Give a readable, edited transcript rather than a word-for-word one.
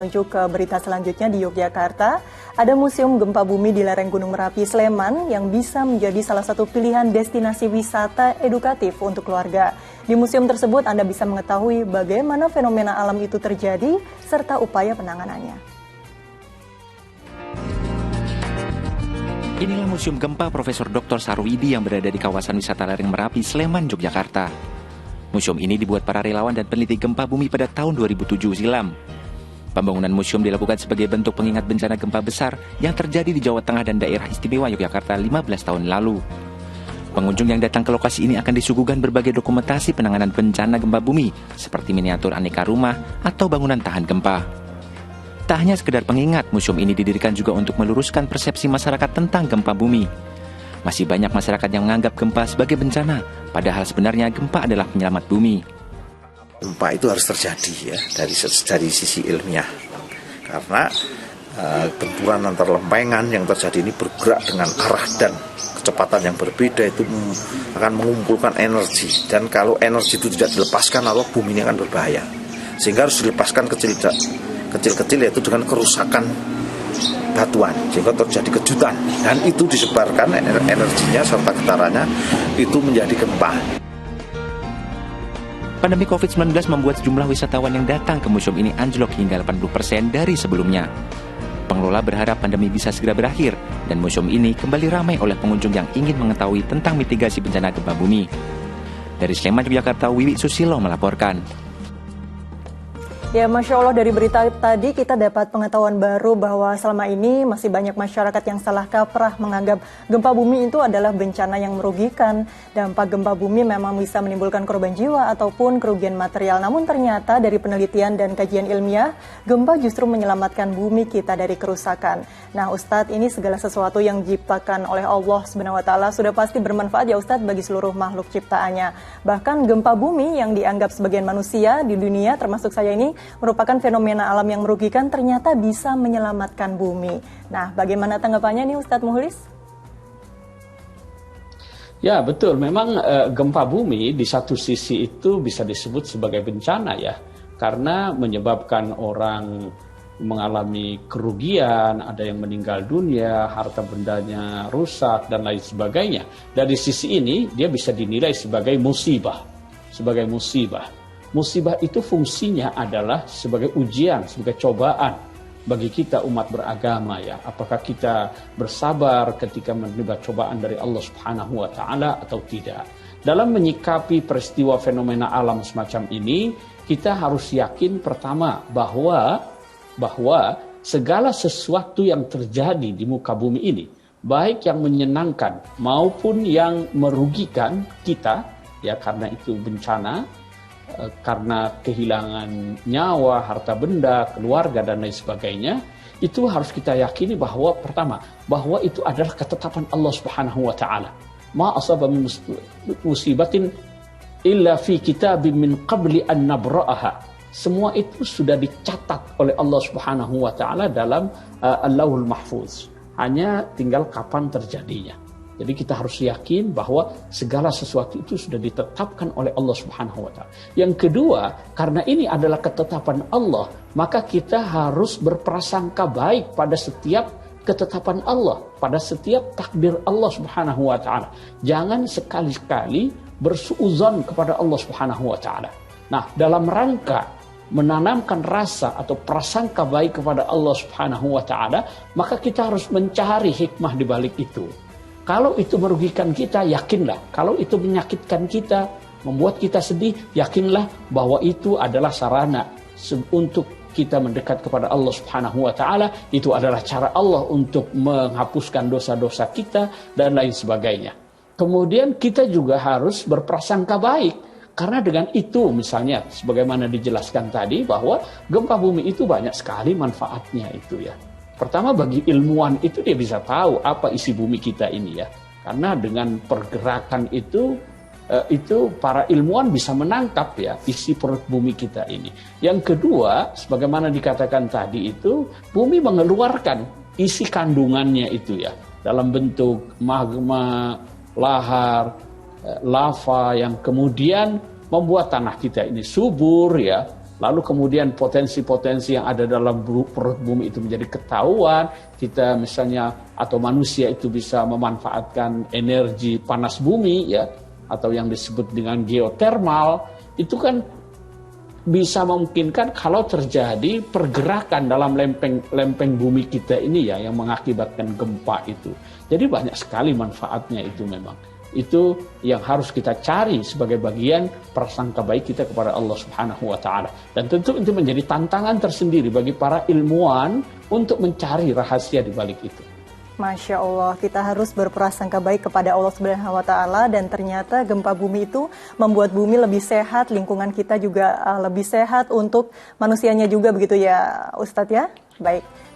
Menuju ke berita selanjutnya di Yogyakarta, ada Museum Gempa Bumi di lereng Gunung Merapi, Sleman yang bisa menjadi salah satu pilihan destinasi wisata edukatif untuk keluarga. Di museum tersebut Anda bisa mengetahui bagaimana fenomena alam itu terjadi serta upaya penanganannya. Inilah Museum Gempa Profesor Dr. Sarwidi yang berada di kawasan wisata lereng Merapi, Sleman, Yogyakarta. Museum ini dibuat para relawan dan peneliti gempa bumi pada tahun 2007 silam. Pembangunan museum dilakukan sebagai bentuk pengingat bencana gempa besar yang terjadi di Jawa Tengah dan daerah istimewa Yogyakarta 15 tahun lalu. Pengunjung yang datang ke lokasi ini akan disuguhkan berbagai dokumentasi penanganan bencana gempa bumi, seperti miniatur aneka rumah atau bangunan tahan gempa. Tak hanya sekedar pengingat, museum ini didirikan juga untuk meluruskan persepsi masyarakat tentang gempa bumi. Masih banyak masyarakat yang menganggap gempa sebagai bencana, padahal sebenarnya gempa adalah penyelamat bumi. Gempa itu harus terjadi ya dari sisi ilmiah, karena benturan antar lempengan yang terjadi ini bergerak dengan arah dan kecepatan yang berbeda, itu akan mengumpulkan energi, dan kalau energi itu tidak dilepaskan maka bumi ini akan berbahaya, sehingga harus dilepaskan kecil-kecil yaitu dengan kerusakan batuan sehingga terjadi kejutan, dan itu disebarkan energinya serta getarannya itu menjadi gempa. Pandemi COVID-19 membuat sejumlah wisatawan yang datang ke museum ini anjlok hingga 80% dari sebelumnya. Pengelola berharap pandemi bisa segera berakhir dan museum ini kembali ramai oleh pengunjung yang ingin mengetahui tentang mitigasi bencana gempa bumi. Dari Sleman, Yogyakarta, Wiwi Susilo melaporkan. Ya, Masya Allah, dari berita tadi kita dapat pengetahuan baru bahwa selama ini masih banyak masyarakat yang salah kaprah menganggap gempa bumi itu adalah bencana yang merugikan. Dampak gempa bumi memang bisa menimbulkan korban jiwa ataupun kerugian material. Namun ternyata dari penelitian dan kajian ilmiah, gempa justru menyelamatkan bumi kita dari kerusakan. Nah, Ustadz, ini segala sesuatu yang diciptakan oleh Allah Subhanahu wa Ta'ala sudah pasti bermanfaat ya Ustadz bagi seluruh makhluk ciptaannya. Bahkan gempa bumi yang dianggap sebagian manusia di dunia termasuk saya ini merupakan fenomena alam yang merugikan ternyata bisa menyelamatkan bumi. Nah, bagaimana tanggapannya nih Ustadz Muhlis? Ya, betul. Memang gempa bumi di satu sisi itu bisa disebut sebagai bencana ya, karena menyebabkan orang mengalami kerugian, ada yang meninggal dunia, harta bendanya rusak dan lain sebagainya. Dari sisi ini dia bisa dinilai sebagai musibah, Musibah itu fungsinya adalah sebagai ujian, sebagai cobaan bagi kita umat beragama ya. Apakah kita bersabar ketika menerima cobaan dari Allah Subhanahu wa Ta'ala atau tidak. Dalam menyikapi peristiwa fenomena alam semacam ini, kita harus yakin pertama bahwa segala sesuatu yang terjadi di muka bumi ini, baik yang menyenangkan maupun yang merugikan kita ya, karena itu bencana, karena kehilangan nyawa, harta benda, keluarga dan lain sebagainya, itu harus kita yakini bahwa pertama, bahwa itu adalah ketetapan Allah Subhanahu wa Ta'ala. Ma asaba min musibatin illa fi kitabim min qabli an nabra'aha. Semua itu sudah dicatat oleh Allah Subhanahu wa Ta'ala dalam Allahul Mahfuz. Hanya tinggal kapan terjadinya. Jadi kita harus yakin bahwa segala sesuatu itu sudah ditetapkan oleh Allah Subhanahu wa Ta'ala. Yang kedua, karena ini adalah ketetapan Allah, maka kita harus berprasangka baik pada setiap ketetapan Allah, pada setiap takdir Allah Subhanahu wa Ta'ala. Jangan sekali-kali bersuudzon kepada Allah Subhanahu wa Ta'ala. Nah, dalam rangka menanamkan rasa atau prasangka baik kepada Allah Subhanahu wa Ta'ala, maka kita harus mencari hikmah di balik itu. Kalau itu merugikan kita, yakinlah. Kalau itu menyakitkan kita, membuat kita sedih, yakinlah bahwa itu adalah sarana untuk kita mendekat kepada Allah Subhanahu wa Ta'ala. Itu adalah cara Allah untuk menghapuskan dosa-dosa kita dan lain sebagainya. Kemudian kita juga harus berprasangka baik. Karena dengan itu misalnya sebagaimana dijelaskan tadi bahwa gempa bumi itu banyak sekali manfaatnya itu ya. Pertama, bagi ilmuwan itu dia bisa tahu apa isi bumi kita ini ya. Karena dengan pergerakan itu para ilmuwan bisa menangkap ya isi perut bumi kita ini. Yang kedua, sebagaimana dikatakan tadi itu, bumi mengeluarkan isi kandungannya itu ya. Dalam bentuk magma, lahar, lava yang kemudian membuat tanah kita ini subur ya. lalu kemudian potensi-potensi yang ada dalam perut bumi itu menjadi ketahuan, kita misalnya atau manusia itu bisa memanfaatkan energi panas bumi ya, atau yang disebut dengan geotermal, itu kan bisa memungkinkan kalau terjadi pergerakan dalam lempeng bumi kita ini ya, yang mengakibatkan gempa itu. Jadi banyak sekali manfaatnya itu memang. Itu yang harus kita cari sebagai bagian prasangka baik kita kepada Allah Subhanahu wa taala. Dan tentu itu menjadi tantangan tersendiri bagi para ilmuwan untuk mencari rahasia di balik itu. Masya Allah, kita harus berprasangka baik kepada Allah Subhanahu wa taala, dan ternyata gempa bumi itu membuat bumi lebih sehat, lingkungan kita juga lebih sehat untuk manusianya juga, begitu ya Ustadz ya. Baik.